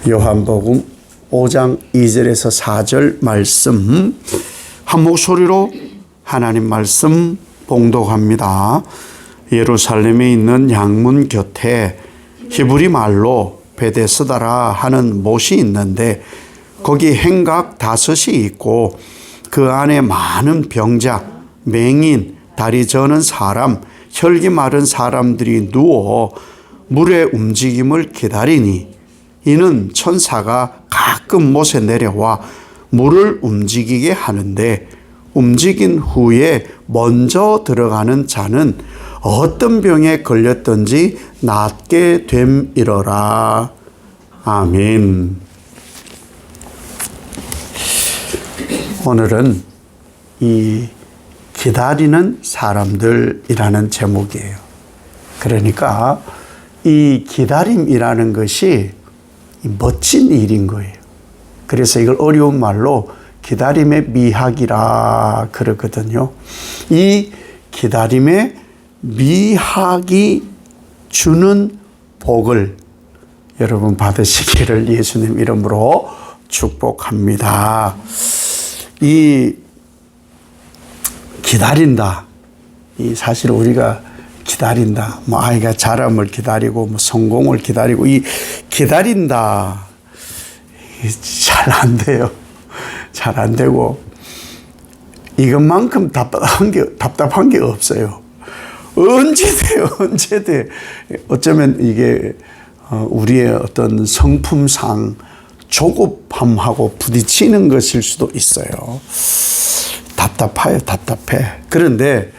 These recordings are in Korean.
요한복음 5장 2절에서 4절 말씀 한 목소리로 하나님 말씀 봉독합니다. 예루살렘에 있는 양문 곁에 히브리 말로 베데스다라 하는 못이 있는데 거기 행각 5이 있고 그 안에 많은 병자, 맹인, 다리 저는 사람, 혈기 마른 사람들이 누워 물의 움직임을 기다리니 이는 천사가 가끔 못에 내려와 물을 움직이게 하는데 움직인 후에 먼저 들어가는 자는 어떤 병에 걸렸든지 낫게 됨이러라. 아멘. 오늘은 이 기다리는 사람들이라는 제목이에요. 그러니까 이 기다림이라는 것이 멋진 일인 거예요. 그래서 이걸 어려운 말로 기다림의 미학이라 그러거든요. 이 기다림의 미학이 주는 복을 여러분 받으시기를 예수님 이름으로 축복합니다. 이 기다린다. 이 사실 우리가 기다린다. 뭐 아이가 자람을 기다리고 뭐 성공을 기다리고 이 기다린다. 잘 안 돼요. 잘 안 되고 이것만큼 답답한 게 없어요. 언제 돼요? 언제 돼? 어쩌면 이게 우리의 어떤 성품상 조급함하고 부딪히는 것일 수도 있어요. 답답해요. 답답해. 그런데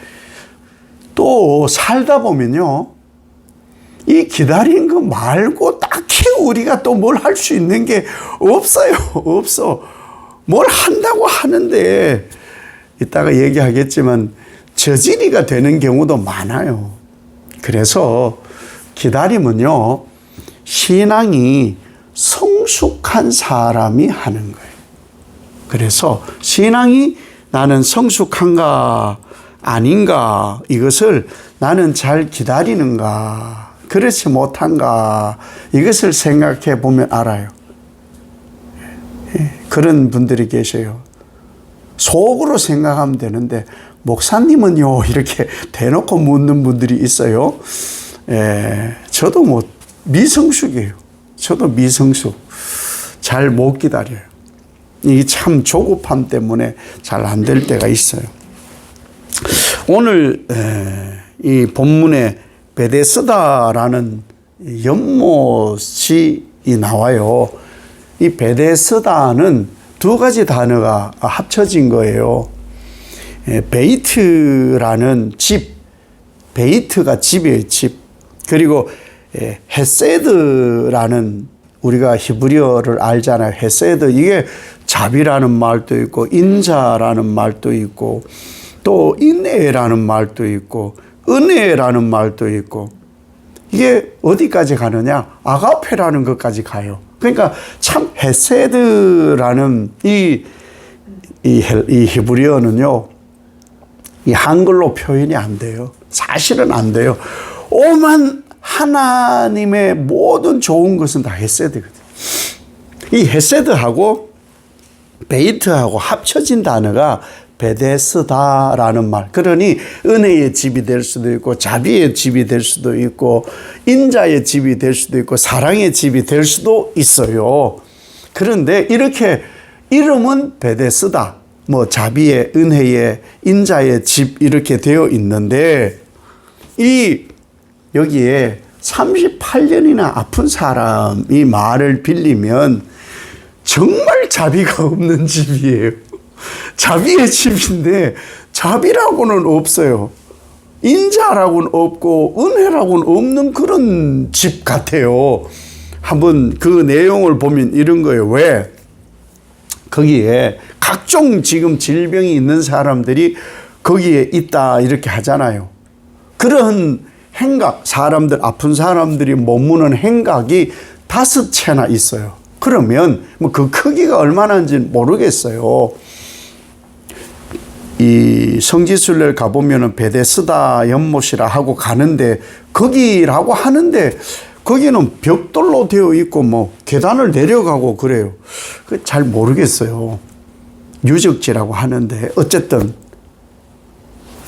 또 살다 보면요. 이 기다린 거 말고 딱히 우리가 또 뭘 할 수 있는 게 없어요. 없어. 뭘 한다고 하는데 이따가 얘기하겠지만 저지리가 되는 경우도 많아요. 그래서 기다림은요. 신앙이 성숙한 사람이 하는 거예요. 그래서 신앙이 나는 성숙한가 아닌가 이것을 나는 잘 기다리는가 그렇지 못한가 이것을 생각해 보면 알아요. 그런 분들이 계셔요. 속으로 생각하면 되는데 목사님은요 이렇게 대놓고 묻는 분들이 있어요. 저도 뭐 미성숙이에요. 저도 미성숙. 잘 못 기다려요. 이게 참 조급함 때문에 잘 안 될 때가 있어요. 오늘 이 본문에 베데스다라는 연못이 나와요. 이 베데스다는 두 가지 단어가 합쳐진 거예요. 베이트라는 집, 베이트가 집이에요, 집. 그리고 헤세드라는 우리가 히브리어를 알잖아요. 헤세드. 이게 자비라는 말도 있고 인자라는 말도 있고 또 인애라는 말도 있고 은혜라는 말도 있고 이게 어디까지 가느냐? 아가페라는 것까지 가요. 그러니까 참 헤세드라는 이 히브리어는요. 이 한글로 표현이 안 돼요. 사실은 안 돼요. 오만 하나님의 모든 좋은 것은 다 헤세드거든요. 이 헤세드하고 베이트하고 합쳐진 단어가 베데스다라는 말. 그러니 은혜의 집이 될 수도 있고 자비의 집이 될 수도 있고 인자의 집이 될 수도 있고 사랑의 집이 될 수도 있어요. 그런데 이렇게 이름은 베데스다. 뭐 자비의 은혜의 인자의 집 이렇게 되어 있는데 여기에 38년이나 아픈 사람이 말을 빌리면 정말 자비가 없는 집이에요. 자비의 집인데 자비라고는 없어요. 인자라고는 없고 은혜라고는 없는 그런 집 같아요. 한번 그 내용을 보면 이런 거예요. 왜? 거기에 각종 지금 질병이 있는 사람들이 거기에 있다 이렇게 하잖아요. 그런 행각, 사람들, 아픈 사람들이 머무는 행각이 5채나 있어요. 그러면 뭐 그 크기가 얼마나인지 모르겠어요. 이 성지순례를 가보면은 베데스다 연못이라 하고 가는데 거기라고 하는데 거기는 벽돌로 되어 있고 뭐 계단을 내려가고 그래요. 잘 모르겠어요. 유적지라고 하는데 어쨌든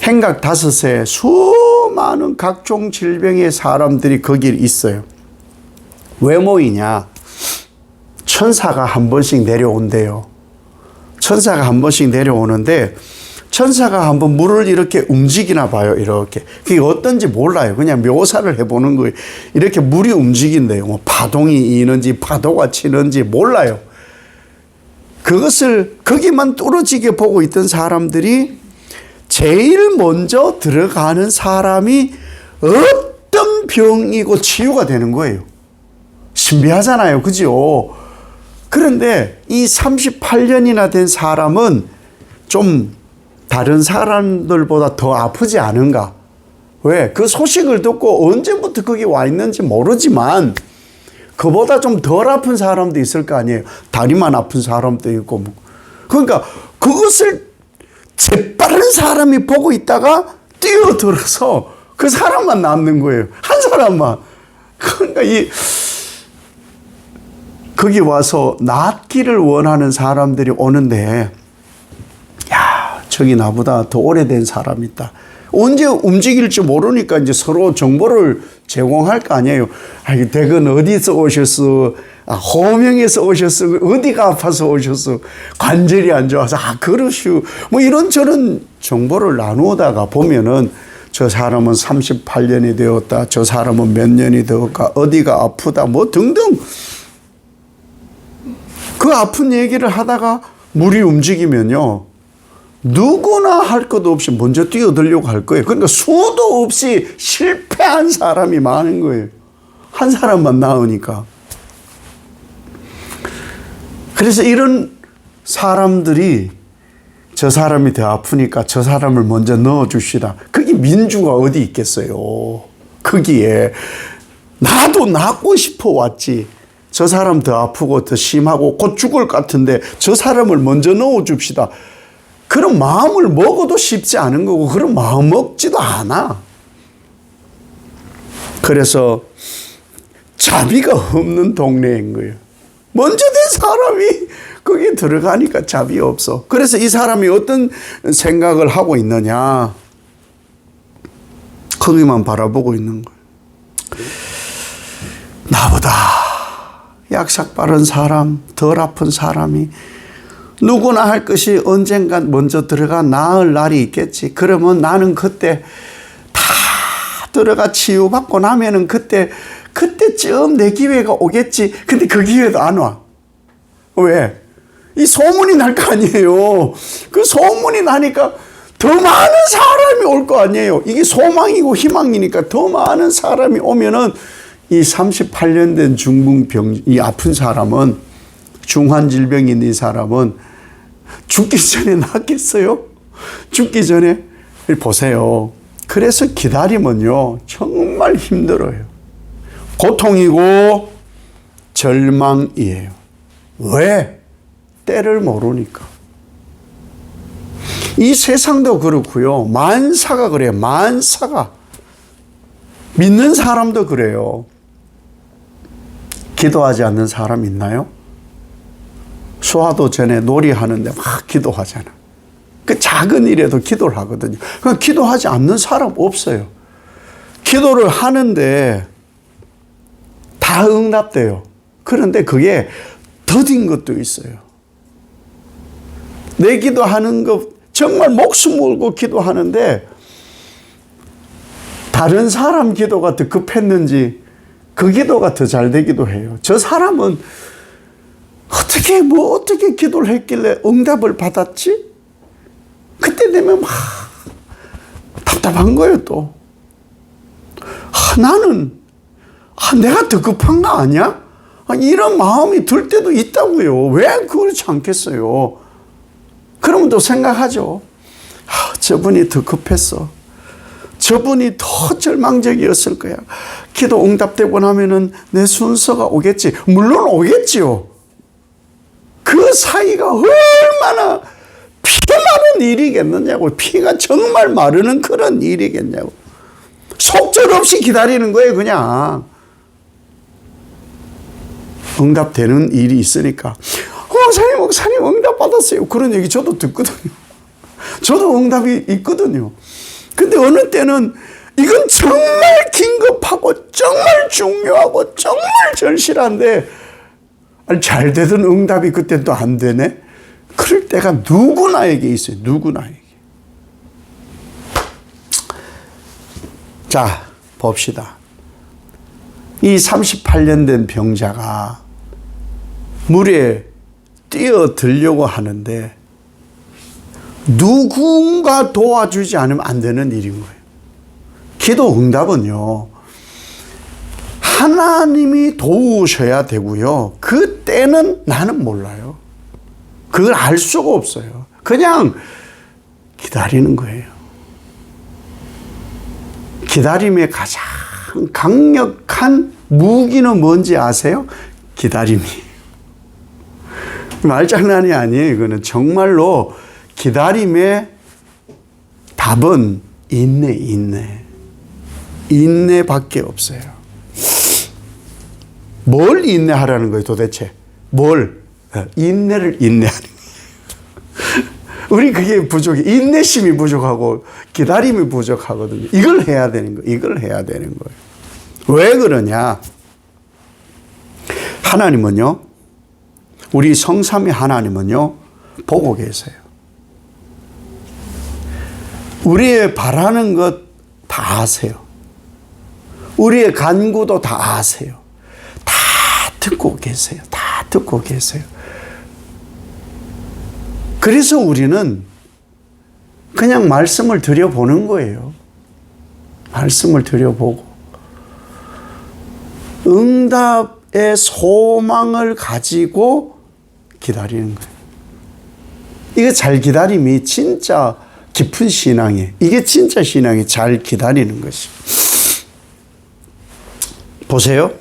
행각 5에 수많은 각종 질병의 사람들이 거기 있어요. 왜 모이냐? 천사가 한 번씩 내려온대요. 천사가 한 번씩 내려오는데 천사가 한번 물을 이렇게 움직이나 봐요. 이렇게. 그게 어떤지 몰라요. 그냥 묘사를 해보는 거예요. 이렇게 물이 움직인대요. 뭐 파동이 이는지 파도가 치는지 몰라요. 그것을 거기만 뚫어지게 보고 있던 사람들이 제일 먼저 들어가는 사람이 어떤 병이고 치유가 되는 거예요. 신비하잖아요. 그죠? 그런데 이 38년이나 된 사람은 좀 다른 사람들보다 더 아프지 않은가? 왜? 그 소식을 듣고 언제부터 거기 와 있는지 모르지만 그보다 좀 덜 아픈 사람도 있을 거 아니에요. 다리만 아픈 사람도 있고. 그러니까 그것을 재빠른 사람이 보고 있다가 뛰어들어서 그 사람만 남는 거예요. 한 사람만. 그러니까 거기 와서 낫기를 원하는 사람들이 오는데, 야, 저기 나보다 더 오래된 사람이 있다. 언제 움직일지 모르니까 이제 서로 정보를 제공할 거 아니에요. 댁은 어디서 오셨어? 호명에서 오셨어? 어디가 아파서 오셨어? 관절이 안 좋아서? 그러시오. 뭐 이런저런 정보를 나누다가 보면은 저 사람은 38년이 되었다. 저 사람은 몇 년이 되었다. 어디가 아프다. 뭐 등등. 그 아픈 얘기를 하다가 물이 움직이면요. 누구나 할 것 없이 먼저 뛰어들려고 할 거예요. 그러니까 수도 없이 실패한 사람이 많은 거예요. 한 사람만 나으니까. 그래서 이런 사람들이 저 사람이 더 아프니까 저 사람을 먼저 넣어주시라. 그게 민주가 어디 있겠어요. 거기에 나도 낫고 싶어 왔지. 저 사람 더 아프고 더 심하고 곧 죽을 것 같은데 저 사람을 먼저 넣어줍시다. 그런 마음을 먹어도 쉽지 않은 거고 그런 마음 먹지도 않아. 그래서 자비가 없는 동네인 거예요. 먼저 된 사람이 거기에 들어가니까 자비 없어. 그래서 이 사람이 어떤 생각을 하고 있느냐. 거기만 바라보고 있는 거예요. 나보다 약삭 빠른 사람, 덜 아픈 사람이 누구나 할 것이 언젠간 먼저 들어가 나을 날이 있겠지. 그러면 나는 그때 다 들어가 치유받고 나면은 그때쯤 내 기회가 오겠지. 근데 그 기회도 안 와. 왜? 이 소문이 날 거 아니에요. 그 소문이 나니까 더 많은 사람이 올 거 아니에요. 이게 소망이고 희망이니까 더 많은 사람이 오면은 이 38년 된 중풍병, 이 아픈 사람은, 중환 질병이 있는 이 사람은 죽기 전에 낫겠어요? 죽기 전에? 보세요. 그래서 기다림은요, 정말 힘들어요. 고통이고 절망이에요. 왜? 때를 모르니까. 이 세상도 그렇고요. 만사가 그래요. 만사가. 믿는 사람도 그래요. 기도하지 않는 사람 있나요? 수화도 전에 놀이하는데 막 기도하잖아. 그 작은 일에도 기도를 하거든요. 그러니까 기도하지 않는 사람 없어요. 기도를 하는데 다 응답돼요. 그런데 그게 더딘 것도 있어요. 내 기도하는 것 정말 목숨 걸고 기도하는데 다른 사람 기도가 더 급했는지 그 기도가 더 잘 되기도 해요. 저 사람은 어떻게 기도를 했길래 응답을 받았지? 그때 되면 막 답답한 거예요, 또. 나는 내가 더 급한 거 아니야? 이런 마음이 들 때도 있다고요. 왜 그렇지 않겠어요? 그러면 또 생각하죠. 저분이 더 급했어. 저분이 더 절망적이었을 거야. 기도 응답되고 나면은 내 순서가 오겠지. 물론 오겠지요. 그 사이가 얼마나 피 마른 일이겠느냐고. 피가 정말 마르는 그런 일이겠냐고. 속절없이 기다리는 거예요, 그냥. 응답되는 일이 있으니까 목사님 응답 받았어요. 그런 얘기 저도 듣거든요. 저도 응답이 있거든요. 근데 어느 때는 이건 정말 긴급하고 정말 중요하고 정말 절실한데 잘 되던 응답이 그때 또 안 되네. 그럴 때가 누구나에게 있어요. 누구나에게. 자, 봅시다. 이 38년 된 병자가 물에 뛰어들려고 하는데 누군가 도와주지 않으면 안 되는 일인 거예요. 기도 응답은요, 하나님이 도우셔야 되고요. 그때는 나는 몰라요. 그걸 알 수가 없어요. 그냥 기다리는 거예요. 기다림의 가장 강력한 무기는 뭔지 아세요? 기다림이. 말장난이 아니에요. 이거는 정말로 기다림의 답은 인내밖에 없어요. 뭘 인내하라는 거예요, 도대체? 인내를 인내하는 거예요. 우리 그게 부족해. 인내심이 부족하고 기다림이 부족하거든요. 이걸 해야 되는 거예요. 왜 그러냐? 하나님은요, 우리 성삼위 하나님은요, 보고 계세요. 우리의 바라는 것 다 아세요. 우리의 간구도 다 아세요. 다 듣고 계세요. 그래서 우리는 그냥 말씀을 드려보는 거예요. 말씀을 드려보고 응답의 소망을 가지고 기다리는 거예요. 이거 잘 기다림이 진짜 깊은 신앙이에요. 이게 진짜 신앙이 잘 기다리는 것이. 보세요.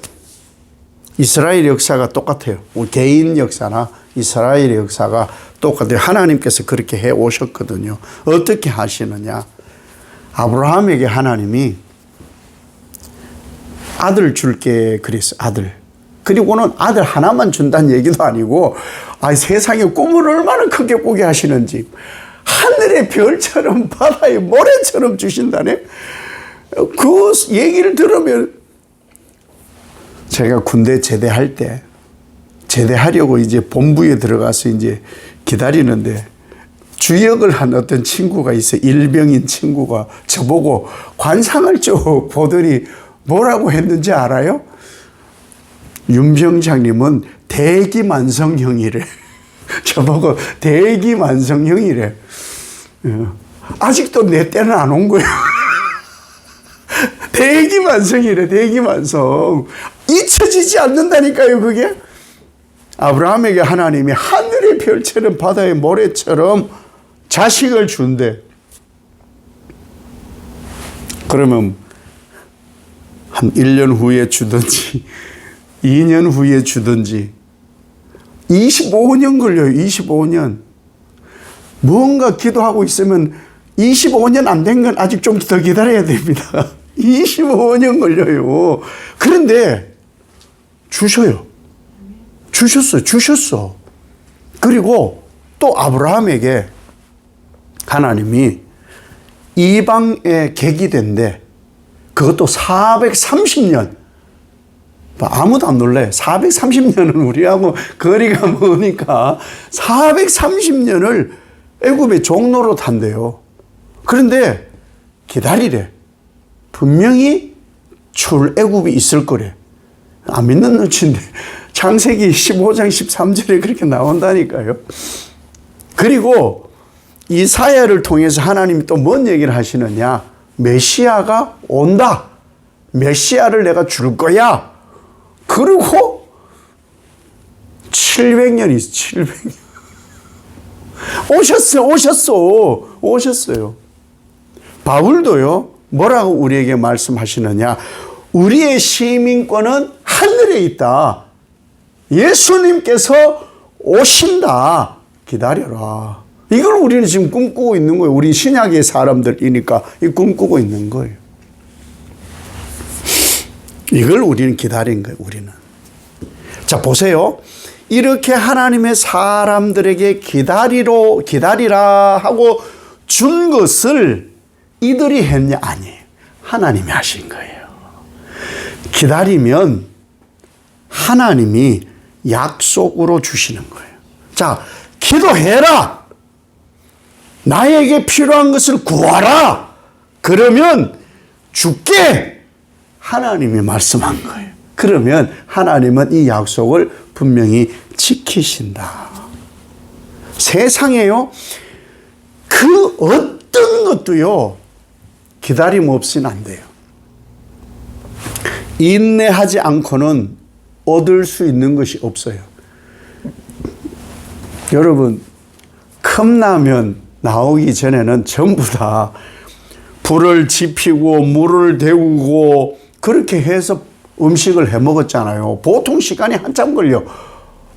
이스라엘 역사가 똑같아요. 우리 개인 역사나 이스라엘의 역사가 똑같아요. 하나님께서 그렇게 해 오셨거든요. 어떻게 하시느냐? 아브라함에게 하나님이 아들 줄게 그랬어요. 아들. 그리고는 아들 하나만 준다는 얘기도 아니고, 세상에 꿈을 얼마나 크게 꾸게 하시는지, 하늘의 별처럼 바다의 모래처럼 주신다네. 그 얘기를 들으면, 제가 군대 제대하려고 이제 본부에 들어가서 이제 기다리는데, 주역을 한 어떤 친구가 있어요. 일병인 친구가 저보고 관상을 쭉 보더니 뭐라고 했는지 알아요? 윤병장님은 대기만성형이래. 저보고 대기만성형이래. 아직도 내 때는 안 온 거예요. 대기만성이래. 대기만성. 잊혀지지 않는다니까요, 그게. 아브라함에게 하나님이 하늘의 별처럼 바다의 모래처럼 자식을 준대. 그러면 한 1년 후에 주든지 2년 후에 주든지 25년 걸려요. 25년. 뭔가 기도하고 있으면 25년 안 된 건 아직 좀 더 기다려야 됩니다. 25년 걸려요. 그런데 주셨어. 그리고 또 아브라함에게 하나님이 이방의 객이 된대. 그것도 430년. 아무도 안 놀래. 430년은 우리하고 거리가 머니까 430년을 애굽의 종로로 탄대요. 그런데 기다리래. 분명히 출애굽이 있을 거래. 안 믿는 눈치인데 창세기 15장 13절에 그렇게 나온다니까요. 그리고 이사야를 통해서 하나님이 또 뭔 얘기를 하시느냐? 메시아가 온다. 메시아를 내가 줄 거야. 그리고 700년이 있어. 700년. 오셨어요. 바울도요. 뭐라고 우리에게 말씀하시느냐? 우리의 시민권은 하늘에 있다. 예수님께서 오신다. 기다려라. 이걸 우리는 지금 꿈꾸고 있는 거예요. 우리 신약의 사람들이니까 꿈꾸고 있는 거예요. 이걸 우리는 기다린 거예요. 우리는. 자, 보세요. 이렇게 하나님의 사람들에게 기다리라 하고 준 것을 이들이 했냐? 아니에요. 하나님이 하신 거예요. 기다리면 하나님이 약속으로 주시는 거예요. 자, 기도해라. 나에게 필요한 것을 구하라. 그러면 줄게. 하나님이 말씀한 거예요. 그러면 하나님은 이 약속을 분명히 지키신다. 세상에요, 그 어떤 것도요, 기다림 없이는 안 돼요. 인내하지 않고는 얻을 수 있는 것이 없어요. 여러분, 컵라면 나오기 전에는 전부 다 불을 지피고 물을 데우고 그렇게 해서 음식을 해 먹었잖아요. 보통 시간이 한참 걸려.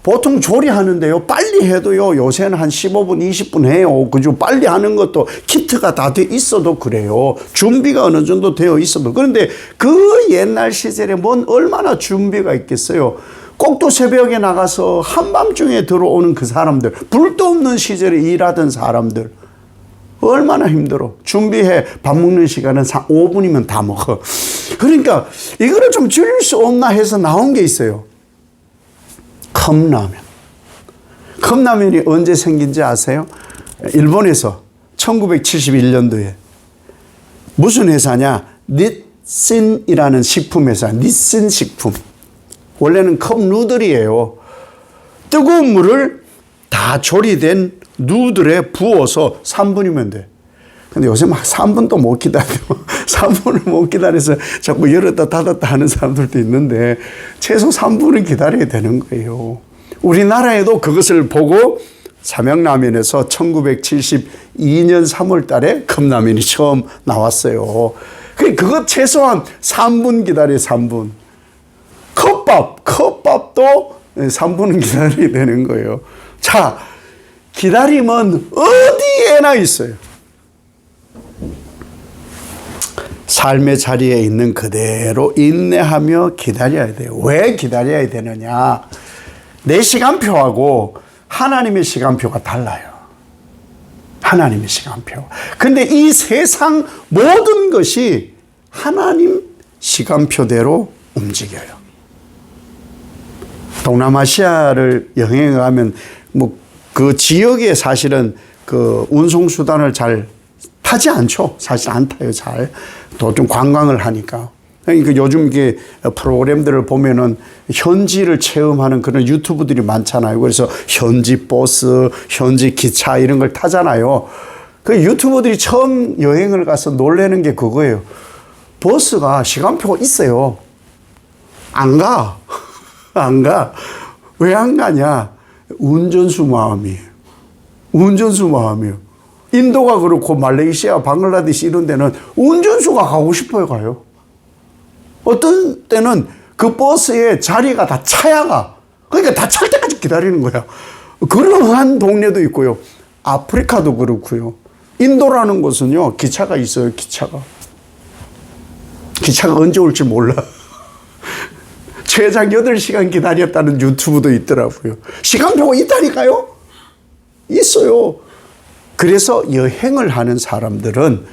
보통 조리하는데요, 빨리 해도요, 요새는 한 15분, 20분 해요. 그죠? 빨리 하는 것도 키트가 다 돼 있어도 그래요. 준비가 어느 정도 되어 있어도. 그런데 그 옛날 시절에 얼마나 준비가 있겠어요. 꼭두 새벽에 나가서 한밤중에 들어오는 그 사람들, 불도 없는 시절에 일하던 사람들, 얼마나 힘들어. 준비해. 밥 먹는 시간은 5분이면 다 먹어. 그러니까 이거를 좀 줄일 수 없나 해서 나온 게 있어요. 컵라면. 컵라면이 언제 생긴지 아세요? 일본에서 1971년도에 무슨 회사냐? 닛신이라는 식품 회사. 닛신 식품. 원래는 컵 누들이에요. 뜨거운 물을 다 조리된 누들에 부어서 3분이면 돼. 근데 요새 막 3분도 못 기다려. 3분을 못 기다려서 자꾸 열었다 닫았다 하는 사람들도 있는데 최소 3분은 기다려야 되는 거예요. 우리나라에도 그것을 보고 삼양라면에서 1972년 3월 달에 컵라면이 처음 나왔어요. 그거 최소한 3분 기다려요, 3분. 컵밥도 3분은 기다려야 되는 거예요. 자, 기다림은 어디에나 있어요. 삶의 자리에 있는 그대로 인내하며 기다려야 돼요. 왜 기다려야 되느냐? 내 시간표하고 하나님의 시간표가 달라요. 하나님의 시간표. 근데 이 세상 모든 것이 하나님 시간표대로 움직여요. 동남아시아를 여행해 가면 그 지역에 사실은 그 운송수단을 잘 타지 않죠. 사실 안 타요, 잘. 또 좀 관광을 하니까. 그러니까 요즘 이게 프로그램들을 보면은 현지를 체험하는 그런 유튜브들이 많잖아요. 그래서 현지 버스, 현지 기차 이런 걸 타잖아요. 그 유튜버들이 처음 여행을 가서 놀라는 게 그거예요. 버스가 시간표가 있어요. 안 가. 안 가. 왜 안 가냐? 운전수 마음이에요. 운전수 마음이에요. 인도가 그렇고 말레이시아, 방글라데시 이런 데는 운전수가 가고 싶어요, 가요. 어떤 때는 그 버스에 자리가 다 차야 가. 그러니까 다 찰 때까지 기다리는 거야. 그러한 동네도 있고요. 아프리카도 그렇고요. 인도라는 곳은요, 기차가 있어요, 기차가. 기차가 언제 올지 몰라. 최장 8시간 기다렸다는 유튜브도 있더라고요. 시간표가 있다니까요? 있어요. 그래서 여행을 하는 사람들은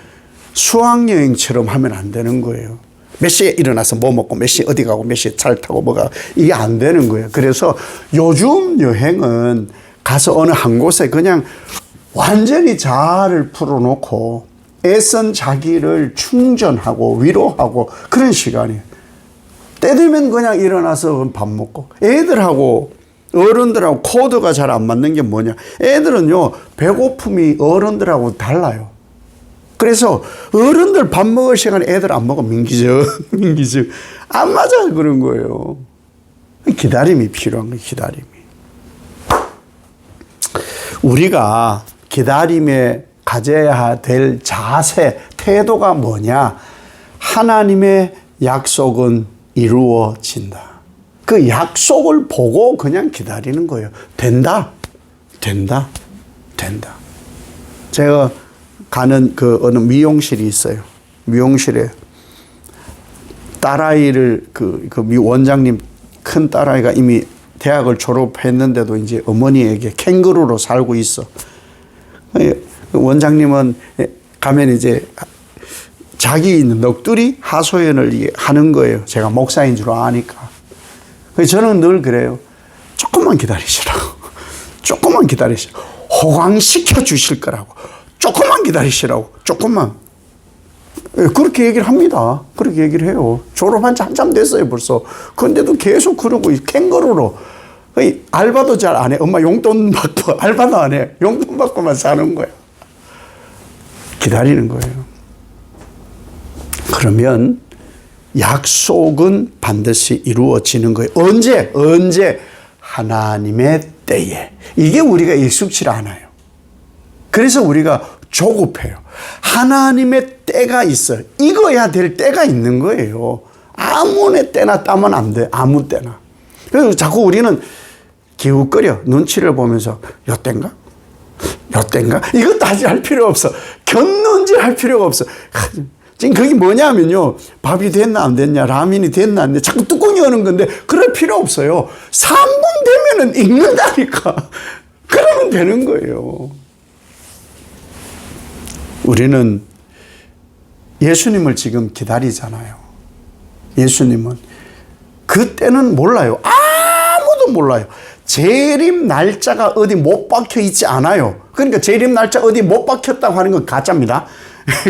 수학여행처럼 하면 안 되는 거예요. 몇 시에 일어나서 뭐 먹고 몇 시에 어디 가고 몇 시에 잘 타고 뭐가 이게 안 되는 거예요. 그래서 요즘 여행은 가서 어느 한 곳에 그냥 완전히 자아를 풀어놓고 애쓴 자기를 충전하고 위로하고 그런 시간이에요. 때 되면 그냥 일어나서 밥 먹고 애들하고 어른들하고 코드가 잘 안 맞는 게 뭐냐. 애들은요, 배고픔이 어른들하고 달라요. 그래서 어른들 밥 먹을 시간에 애들 안 먹어. 민기적. 안 맞아. 그런 거예요. 기다림이 필요한 거예요. 기다림이. 우리가 기다림에 가져야 될 자세, 태도가 뭐냐. 하나님의 약속은 이루어진다. 그 약속을 보고 그냥 기다리는 거예요. 된다. 제가 가는 그 어느 미용실이 있어요. 미용실에 딸아이를 그 원장님 큰 딸아이가 이미 대학을 졸업했는데도 이제 어머니에게 캥거루로 살고 있어. 원장님은 가면 이제 자기 넋두리 하소연을 하는 거예요. 제가 목사인 줄 아니까. 저는 늘 그래요. 조금만 기다리시라고. 조금만 기다리시라고. 호강시켜 주실 거라고. 조금만 기다리시라고. 조금만. 그렇게 얘기를 합니다. 그렇게 얘기를 해요. 졸업한 지 한참 됐어요, 벌써. 그런데도 계속 그러고, 캥거루로. 알바도 잘 안 해. 엄마 용돈 받고, 알바도 안 해. 용돈 받고만 사는 거야. 기다리는 거예요. 그러면 약속은 반드시 이루어지는 거예요. 언제? 하나님의 때에. 이게 우리가 익숙치 않아요. 그래서 우리가 조급해요. 하나님의 때가 있어요. 익어야 될 때가 있는 거예요. 아무 때나 따면 안 돼. 아무 때나. 그래서 자꾸 우리는 기웃거려. 눈치를 보면서 요 때인가? 요 때인가? 이것도 할 필요 없어. 곁눈질 할 필요가 없어. 지금 그게 뭐냐면요. 밥이 됐나 안 됐냐, 라면이 됐나 안 됐냐, 자꾸 뚜껑이 여는 건데 그럴 필요 없어요. 3분 되면은 익는다니까. 그러면 되는 거예요. 우리는 예수님을 지금 기다리잖아요. 예수님은 그때는 몰라요. 아무도 몰라요. 재림 날짜가 어디 못 박혀 있지 않아요. 그러니까 재림 날짜 어디 못 박혔다고 하는 건 가짜입니다.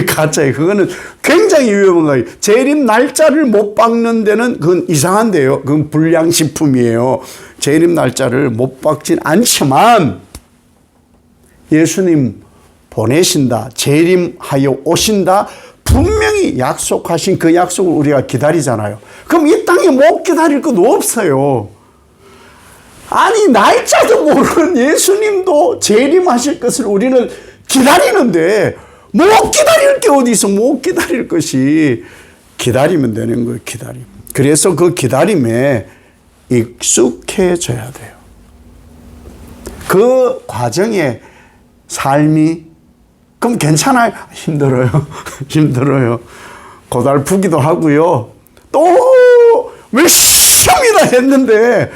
가짜예요. 그거는 굉장히 위험한 거예요. 재림 날짜를 못 박는 데는 그건 이상한데요. 그건 불량식품이에요. 재림 날짜를 못 박진 않지만 예수님 보내신다, 재림하여 오신다, 분명히 약속하신 그 약속을 우리가 기다리잖아요. 그럼 이 땅에 못 기다릴 것도 없어요. 아니, 날짜도 모르는 예수님도 재림하실 것을 우리는 기다리는데 못 기다릴 게 어디 있어. 못 기다릴 것이. 기다리면 되는 거예요. 기다림. 그래서 그 기다림에 익숙해져야 돼요. 그 과정에 삶이 그럼 괜찮아요. 힘들어요. 힘들어요. 고달프기도 하고요. 또 열심히 다 했는데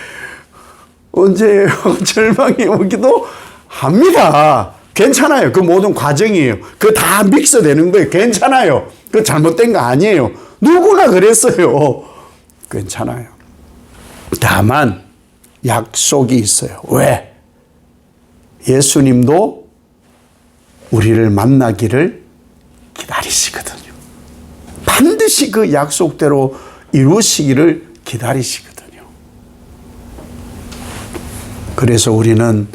언제 절망이 오기도 합니다. 괜찮아요. 그 모든 과정이에요. 그 다 믹스되는 거예요. 괜찮아요. 그 잘못된 거 아니에요. 누구나 그랬어요. 괜찮아요. 다만 약속이 있어요. 왜? 예수님도 우리를 만나기를 기다리시거든요. 반드시 그 약속대로 이루시기를 기다리시거든요. 그래서 우리는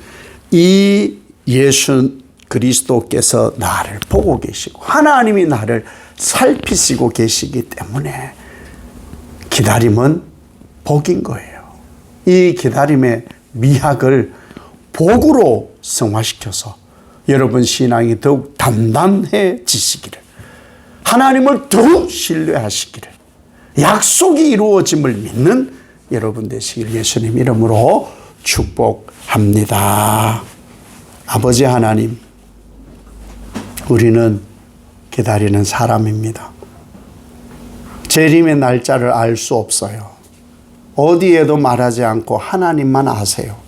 이 예수 그리스도께서 나를 보고 계시고 하나님이 나를 살피시고 계시기 때문에 기다림은 복인 거예요. 이 기다림의 미학을 복으로 성화시켜서 여러분 신앙이 더욱 단단해지시기를, 하나님을 더욱 신뢰하시기를, 약속이 이루어짐을 믿는 여러분 되시길 예수님 이름으로 축복합니다. 아버지 하나님, 우리는 기다리는 사람입니다. 재림의 날짜를 알 수 없어요. 어디에도 말하지 않고 하나님만 아세요.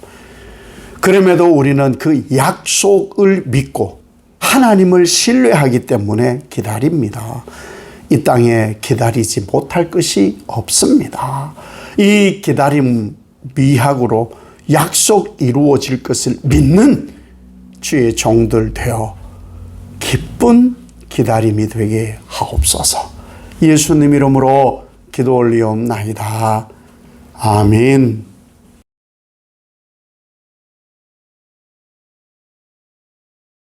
그럼에도 우리는 그 약속을 믿고 하나님을 신뢰하기 때문에 기다립니다. 이 땅에 기다리지 못할 것이 없습니다. 이 기다림 미학으로 약속 이루어질 것을 믿는 주의 종들 되어 기쁜 기다림이 되게 하옵소서. 예수님 이름으로 기도 올리옵나이다. 아멘.